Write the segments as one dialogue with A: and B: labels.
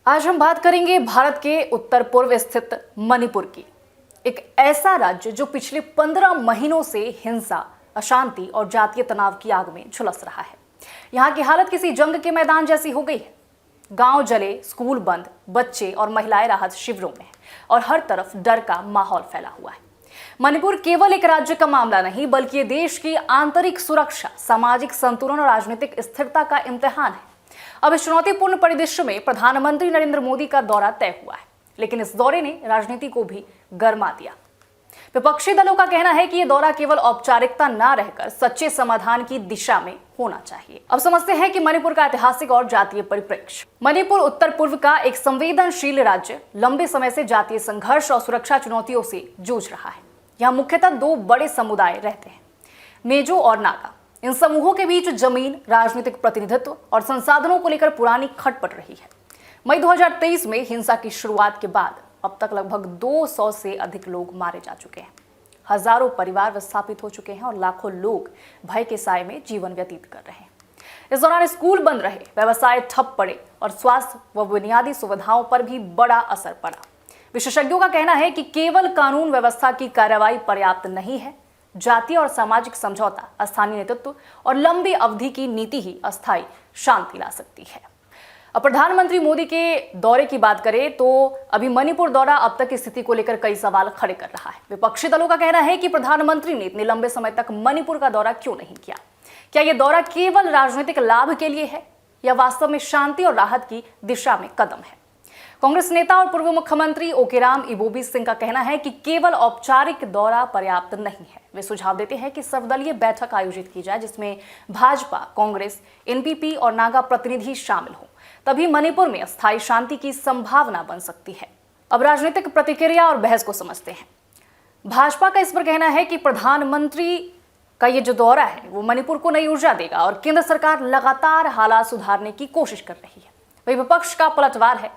A: आज हम बात करेंगे भारत के उत्तर पूर्व स्थित मणिपुर की। एक ऐसा राज्य जो पिछले 15 महीनों से हिंसा, अशांति और जातीय तनाव की आग में झुलस रहा है। यहाँ की हालत किसी जंग के मैदान जैसी हो गई है। गांव जले, स्कूल बंद, बच्चे और महिलाएं राहत शिविरों में और हर तरफ डर का माहौल फैला हुआ है। मणिपुर केवल एक राज्य का मामला नहीं, बल्कि ये देश की आंतरिक सुरक्षा, सामाजिक संतुलन और राजनीतिक स्थिरता का इम्तिहान है। अब इस चुनौतीपूर्ण परिदृश्य में प्रधानमंत्री नरेंद्र मोदी का दौरा तय हुआ है, लेकिन इस दौरे ने राजनीति को भी गरमा दिया। विपक्षी दलों का कहना है कि यह दौरा केवल औपचारिकता न रहकर सच्चे समाधान की दिशा में होना चाहिए। अब समझते हैं कि मणिपुर का ऐतिहासिक और जातीय परिप्रेक्ष्य। मणिपुर उत्तर पूर्व का एक संवेदनशील राज्य लंबे समय से जातीय संघर्ष और सुरक्षा चुनौतियों से जूझ रहा है। यहाँ मुख्यतः दो बड़े समुदाय रहते हैं, मेजो और नागा। इन समूहों के बीच जमीन, राजनीतिक प्रतिनिधित्व और संसाधनों को लेकर पुरानी खटपट रही है। मई 2023 में हिंसा की शुरुआत के बाद अब तक लगभग 200 से अधिक लोग मारे जा चुके हैं। हजारों परिवार विस्थापित हो चुके हैं और लाखों लोग भय के साए में जीवन व्यतीत कर रहे हैं। इस दौरान स्कूल बंद रहे, व्यवसाय ठप पड़े और स्वास्थ्य व बुनियादी सुविधाओं पर भी बड़ा असर पड़ा। विशेषज्ञों का कहना है कि केवल कानून व्यवस्था की कार्रवाई पर्याप्त नहीं है। जातीय और सामाजिक समझौता, स्थानीय नेतृत्व और लंबी अवधि की नीति ही अस्थायी शांति ला सकती है। अब प्रधानमंत्री मोदी के दौरे की बात करें तो अभी मणिपुर दौरा अब तक की स्थिति को लेकर कई सवाल खड़े कर रहा है। विपक्षी दलों का कहना है कि प्रधानमंत्री ने इतने लंबे समय तक मणिपुर का दौरा क्यों नहीं किया। क्या यह दौरा केवल राजनीतिक लाभ के लिए है या वास्तव में शांति और राहत की दिशा में कदम है। कांग्रेस नेता और पूर्व मुख्यमंत्री ओकेराम इबोबी सिंह का कहना है कि केवल औपचारिक दौरा पर्याप्त नहीं है। वे सुझाव देते हैं कि सर्वदलीय बैठक आयोजित की जाए जिसमें भाजपा, कांग्रेस, एनपीपी और नागा प्रतिनिधि शामिल हों, तभी मणिपुर में अस्थायी शांति की संभावना बन सकती है। अब राजनीतिक प्रतिक्रिया और बहस को समझते हैं। भाजपा का इस पर कहना है कि प्रधानमंत्री का ये जो दौरा है वो मणिपुर को नई ऊर्जा देगा और केंद्र सरकार लगातार हालात सुधारने की कोशिश कर रही है। वही विपक्ष का पलटवार है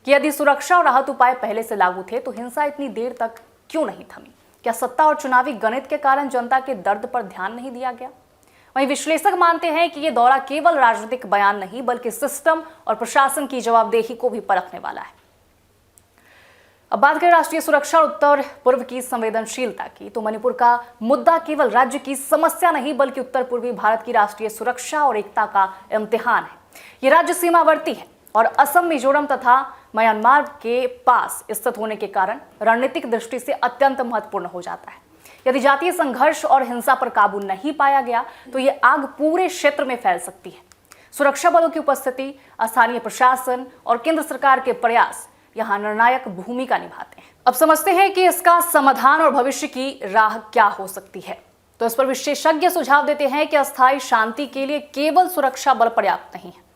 A: कि यदि सुरक्षा और राहत उपाय पहले से लागू थे तो हिंसा इतनी देर तक क्यों नहीं थमी। क्या सत्ता और चुनावी गणित के कारण जनता के दर्द पर ध्यान नहीं दिया गया। वहीं विश्लेषक मानते हैं कि यह दौरा केवल राजनीतिक बयान नहीं बल्कि सिस्टम और प्रशासन की जवाबदेही को भी परखने वाला है। अब बात करें राष्ट्रीय सुरक्षा और उत्तर पूर्व की संवेदनशीलता की, तो मणिपुर का मुद्दा केवल राज्य की समस्या नहीं बल्कि उत्तर पूर्वी भारत की राष्ट्रीय सुरक्षा और एकता का इम्तिहान है। यह राज्य सीमावर्ती है और असम, मिजोरम तथा म्यांमार के पास स्थित होने के कारण रणनीतिक दृष्टि से अत्यंत महत्वपूर्ण हो जाता है। यदि जातीय संघर्ष और हिंसा पर काबू नहीं पाया गया तो ये आग पूरे क्षेत्र में फैल सकती है। सुरक्षा बलों की उपस्थिति, स्थानीय प्रशासन और केंद्र सरकार के प्रयास यहाँ निर्णायक भूमिका निभाते हैं। अब समझते हैं कि इसका समाधान और भविष्य की राह क्या हो सकती है। तो इस पर विशेषज्ञ सुझाव देते हैं कि अस्थायी शांति के लिए केवल सुरक्षा बल पर्याप्त नहीं है।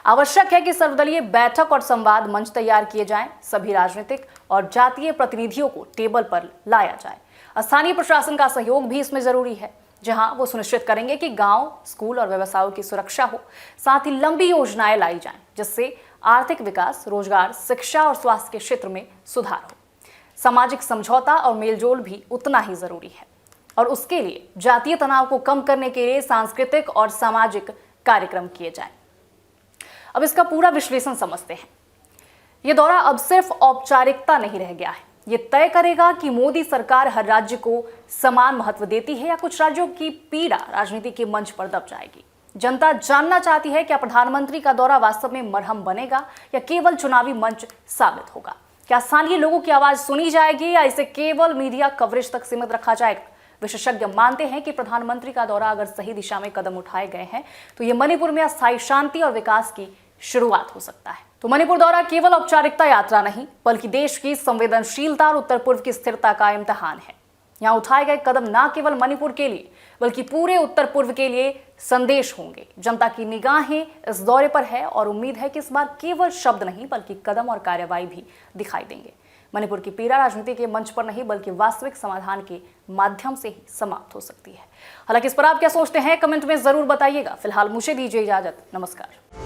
A: आवश्यक है कि सर्वदलीय बैठक और संवाद मंच तैयार किए जाएं, सभी राजनीतिक और जातीय प्रतिनिधियों को टेबल पर लाया जाए। स्थानीय प्रशासन का सहयोग भी इसमें जरूरी है, जहां वो सुनिश्चित करेंगे कि गांव, स्कूल और व्यवसायों की सुरक्षा हो। साथ ही लंबी योजनाएं लाई जाएं जिससे आर्थिक विकास, रोजगार, शिक्षा और स्वास्थ्य के क्षेत्र में सुधार हो। सामाजिक समझौता और मेलजोल भी उतना ही जरूरी है और उसके लिए जातीय तनाव को कम करने के लिए सांस्कृतिक और सामाजिक कार्यक्रम किए जाएं। अब इसका पूरा विश्लेषण समझते हैं। यह दौरा अब सिर्फ औपचारिकता नहीं रह गया है। यह तय करेगा कि मोदी सरकार हर राज्य को समान महत्व देती है या कुछ राज्यों की पीड़ा राजनीति के मंच पर दब जाएगी। जनता जानना चाहती है क्या प्रधानमंत्री का दौरा वास्तव में मरहम बनेगा या केवल चुनावी मंच साबित होगा। क्या स्थानीय लोगों की आवाज सुनी जाएगी या इसे केवल मीडिया कवरेज तक सीमित रखा जाएगा। विशेषज्ञ मानते हैं कि प्रधानमंत्री का दौरा अगर सही दिशा में कदम उठाए गए हैं तो यह मणिपुर में अस्थायी शांति और विकास की शुरुआत हो सकता है। तो मणिपुर दौरा केवल औपचारिकता यात्रा नहीं बल्कि देश की संवेदनशीलता और उत्तर पूर्व की स्थिरता का इम्तिहान है। यहाँ उठाए गए कदम न केवल मणिपुर के लिए बल्कि पूरे उत्तर पूर्व के लिए संदेश होंगे। जनता की निगाहें इस दौरे पर है और उम्मीद है कि इस बार केवल शब्द नहीं बल्कि कदम और कार्रवाई भी दिखाई देंगे। मणिपुर की पीड़ा राजनीति के मंच पर नहीं बल्कि वास्तविक समाधान के माध्यम से ही समाप्त हो सकती है। हालांकि इस पर आप क्या सोचते हैं कमेंट में जरूर बताइएगा। फिलहाल मुझे दीजिए इजाजत। नमस्कार।